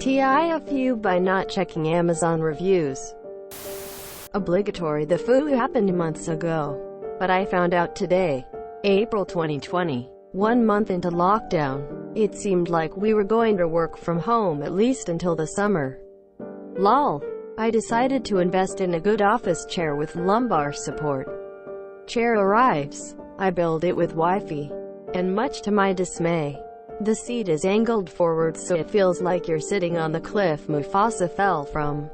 TIFU by not checking Amazon reviews. Obligatory. The TIFU happened months ago, but I found out today, April 2020, 1 month into lockdown. It seemed like we were going to work from home at least until the summer. Lol. I decided to invest in a good office chair with lumbar support. Chair arrives. I build it with Wi-Fi. And much to my dismay, the seat is angled forward so it feels like you're sitting on the cliff Mufasa fell from.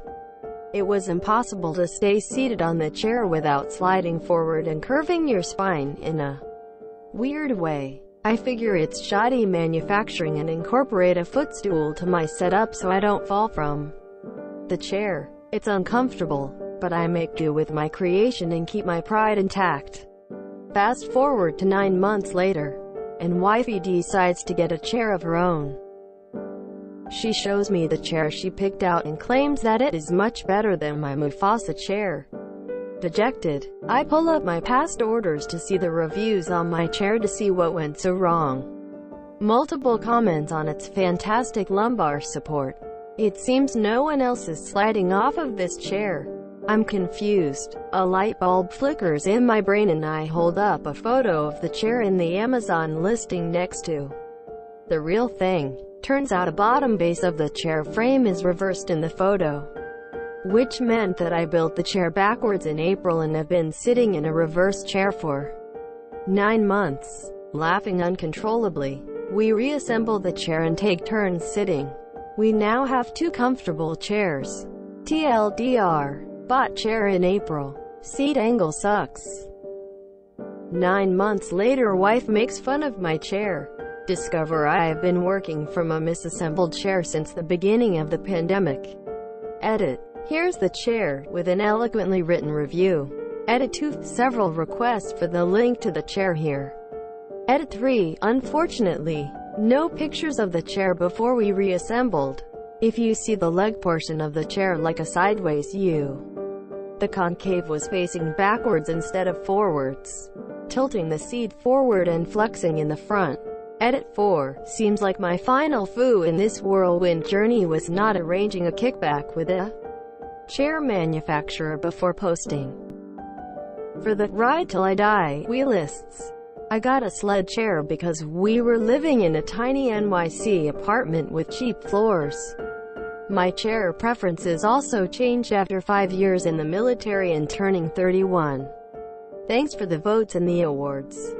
It was impossible to stay seated on the chair without sliding forward and curving your spine in a weird way. I figure it's shoddy manufacturing and incorporate a footstool to my setup so I don't fall from the chair. It's uncomfortable, but I make do with my creation and keep my pride intact. Fast forward to 9 months later, and wifey decides to get a chair of her own. She shows me the chair she picked out and claims that it is much better than my Mufasa chair. Dejected, I pull up my past orders to see the reviews on my chair to see what went so wrong. Multiple comments on its fantastic lumbar support. It seems no one else is sliding off of this chair. I'm confused. A light bulb flickers in my brain and I hold up a photo of the chair in the Amazon listing next to the real thing. Turns out a bottom base of the chair frame is reversed in the photo, which meant that I built the chair backwards in April and have been sitting in a reverse chair for 9 months. Laughing uncontrollably, we reassemble the chair and take turns sitting. We now have 2 comfortable chairs. TLDR. Bought chair in April. Seat angle sucks. 9 months later, wife makes fun of my chair. Discover I have been working from a misassembled chair since the beginning of the pandemic. Edit. Here's the chair, with an eloquently written review. Edit 2. Several requests for the link to the chair here. Edit 3. Unfortunately, no pictures of the chair before we reassembled. If you see the leg portion of the chair like a sideways U, the concave was facing backwards instead of forwards, tilting the seat forward and flexing in the front. Edit 4. Seems like my final foo in this whirlwind journey was not arranging a kickback with a chair manufacturer before posting. For the ride till I die wheelists, I got a sled chair because we were living in a tiny NYC apartment with cheap floors. My chair preferences also changed after 5 years in the military and turning 31. Thanks for the votes and the awards.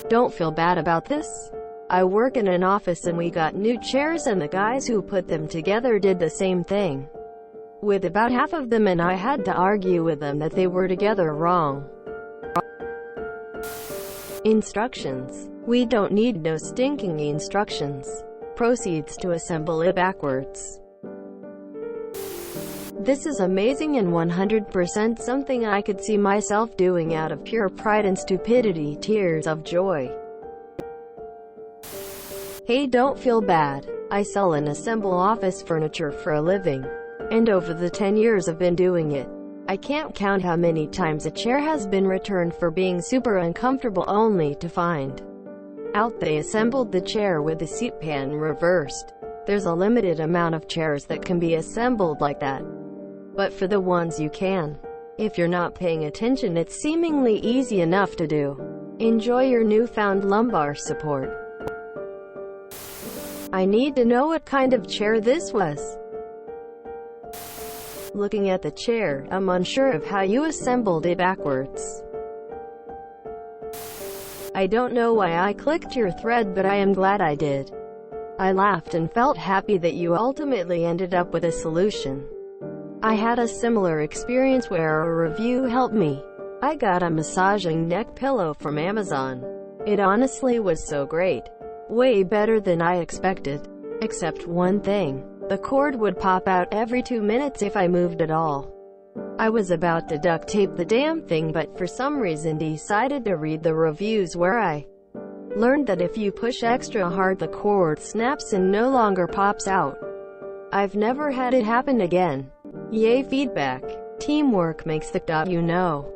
Don't feel bad about this. I work in an office and we got new chairs and the guys who put them together did the same thing with about half of them, and I had to argue with them that they were together wrong. Instructions. We don't need no stinking instructions. Proceeds to assemble it backwards. This is amazing and 100% something I could see myself doing out of pure pride and stupidity. Tears of joy. Hey, don't feel bad. I sell and assemble office furniture for a living, and over the 10 years I've been doing it, I can't count how many times a chair has been returned for being super uncomfortable only to find out they assembled the chair with the seat pan reversed. There's a limited amount of chairs that can be assembled like that, but for the ones you can, if you're not paying attention, it's seemingly easy enough to do. Enjoy your newfound lumbar support. I need to know what kind of chair this was. Looking at the chair, I'm unsure of how you assembled it backwards. I don't know why I clicked your thread, but I am glad I did. I laughed and felt happy that you ultimately ended up with a solution. I had a similar experience where a review helped me. I got a massaging neck pillow from Amazon. It honestly was so great. Way better than I expected. Except one thing. The cord would pop out every 2 minutes if I moved at all. I was about to duct tape the damn thing, but for some reason decided to read the reviews, where I learned that if you push extra hard the cord snaps and no longer pops out. I've never had it happen again. Yay feedback. Teamwork makes the you know.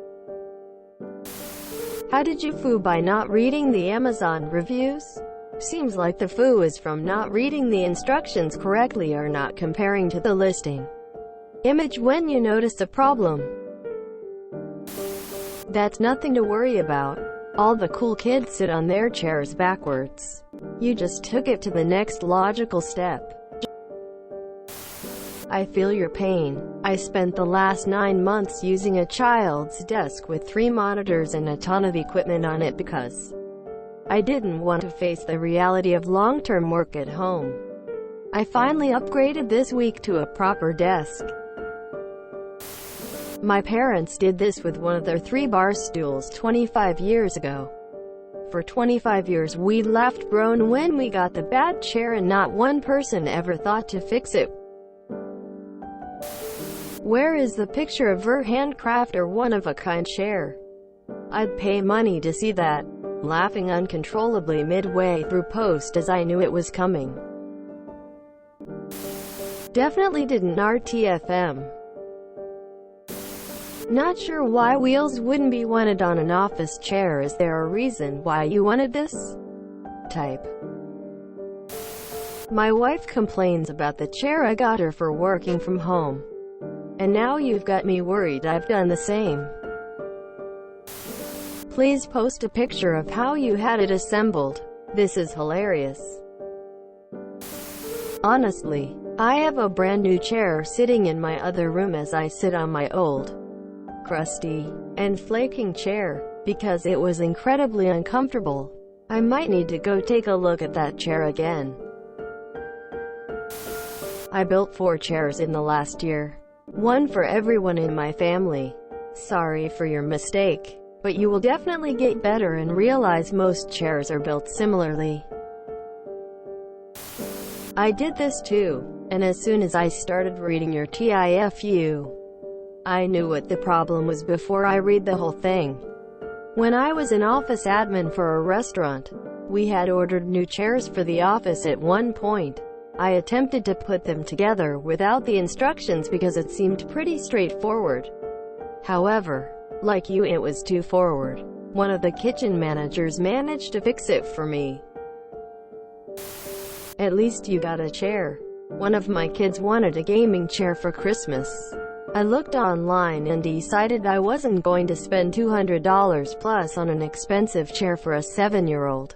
How did you foo by not reading the Amazon reviews? Seems like the TIFU is from not reading the instructions correctly or not comparing to the listing image when you notice a problem. That's nothing to worry about. All the cool kids sit on their chairs backwards. You just took it to the next logical step. I feel your pain. I spent the last 9 months using a child's desk with 3 monitors and a ton of equipment on it because I didn't want to face the reality of long-term work at home. I finally upgraded this week to a proper desk. My parents did this with one of their 3-bar stools 25 years ago. For 25 years we laughed groan when we got the bad chair and not one person ever thought to fix it. Where is the picture of her handcraft or one-of-a-kind chair? I'd pay money to see that. Laughing uncontrollably midway through post as I knew it was coming. Definitely didn't RTFM. Not sure why wheels wouldn't be wanted on an office chair. Is there a reason why you wanted this? Type. My wife complains about the chair I got her for working from home. And now you've got me worried I've done the same. Please post a picture of how you had it assembled. This is hilarious. Honestly, I have a brand new chair sitting in my other room as I sit on my old, crusty, and flaking chair, because it was incredibly uncomfortable. I might need to go take a look at that chair again. I built 4 chairs in the last year. One for everyone in my family. Sorry for your mistake, but you will definitely get better and realize most chairs are built similarly. I did this too, and as soon as I started reading your TIFU, I knew what the problem was before I read the whole thing. When I was an office admin for a restaurant, we had ordered new chairs for the office at one point. I attempted to put them together without the instructions because it seemed pretty straightforward. However, like you, it was too forward. One of the kitchen managers managed to fix it for me. At least you got a chair. One of my kids wanted a gaming chair for Christmas. I looked online and decided I wasn't going to spend $200 plus on an expensive chair for a 7-year-old,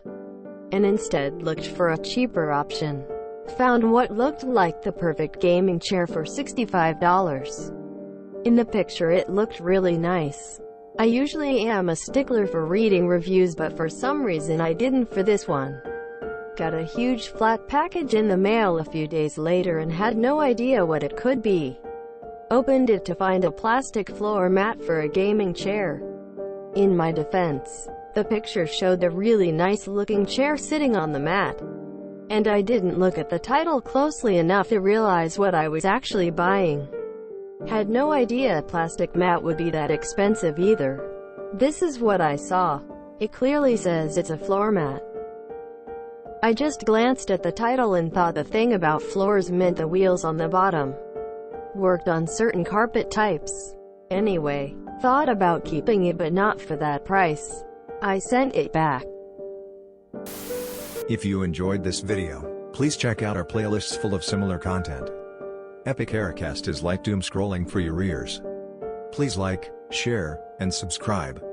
and instead looked for a cheaper option. Found what looked like the perfect gaming chair for $65. In the picture it looked really nice. I usually am a stickler for reading reviews, but for some reason I didn't for this one. Got a huge flat package in the mail a few days later and had no idea what it could be. Opened it to find a plastic floor mat for a gaming chair. In my defense, the picture showed a really nice looking chair sitting on the mat, and I didn't look at the title closely enough to realize what I was actually buying. Had no idea a plastic mat would be that expensive either. This is what I saw. It clearly says it's a floor mat. I just glanced at the title and thought the thing about floors meant the wheels on the bottom worked on certain carpet types. Anyway, thought about keeping it, but not for that price. I sent it back. If you enjoyed this video, please check out our playlists full of similar content. Epic Aircast is like doom scrolling for your ears. Please like, share, and subscribe.